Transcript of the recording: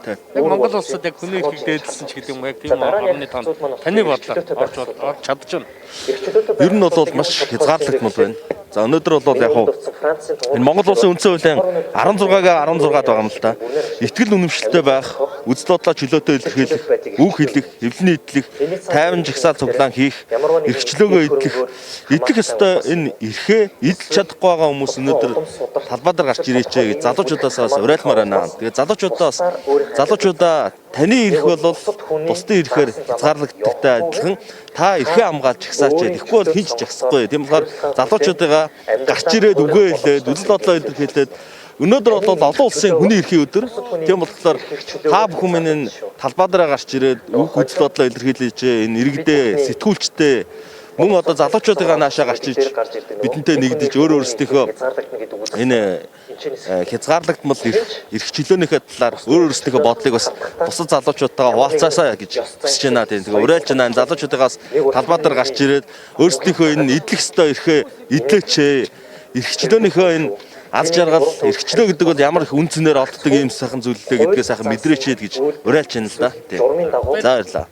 Яг Монгол улсад яг хүний эрхийг дээдлсэн ч гэдэг юм яг тийм орны танд таны бодлоор орж чадчихна. Ер нь бол маш хязгаарлагдмал байна. За өнөөдөр бол яг энэ Монгол улсын үндсэн хуулийн 16-га 16 байгаа юм л та. Итгэл үнэмшилтэй байх, үзэл бодлоо чөлөөтэй илэрхийлэх, үг хэлэх, хэвлэний идэх, тайван жагсаал цуглаан хийх, эрхчлөөгөө идэх ёстой энэ эрхээ идэлж чадахгүй байгаа хүмүүс өнөөдөр талбай дээр гарч ирээч гэж залуучуудаас уриалмаар байна. Тэгээд залуучуудаа таны эрх бол бусдын эрхээр хязгаарлагддагтай адилхан та эрхээ хамгаалж жагсаач. Тэгэхгүй бол хинч жагсахгүй. Тийм болохоор залуучуудаа гарч ирээд үгээ хэлээд, үзэл бодлоо илэрхийлээд өнөөдөр бол олон улсын хүний эрхийн өдөр. Тийм болохоор та бүхэн минь талбай дээр гарч ирээд үг үзэл бодлоо илэрхийлж энэ иргэдээ сэтгүүлчтэй мөн одоо залуучуудаа наашаа гарч иж бидэнтэй нэгдэж өөрсдийнхөө энэ хязгаарлагдмал эрх чөлөөнийхөө талаар өөрсдийнхөө бодлыг бас бусад залуучуудтайгаа хуваалцаасаа гэж хүсэж байна. Тэгээ уриалж байна. Энэ залуучуудаас талбай дээр гарч ирээд өөрсдийнхөө энэ идэх ёстой эрхээ идлээч. Эрх чөлөөнийхөө энэ аз жаргал, эрх чөлөө гэдэг бол ямар их үнцнээр олддог юм сайхан зүйлээ гэдгээ сайхан мэдрээч гэж уриалж байна л да. За баярлалаа.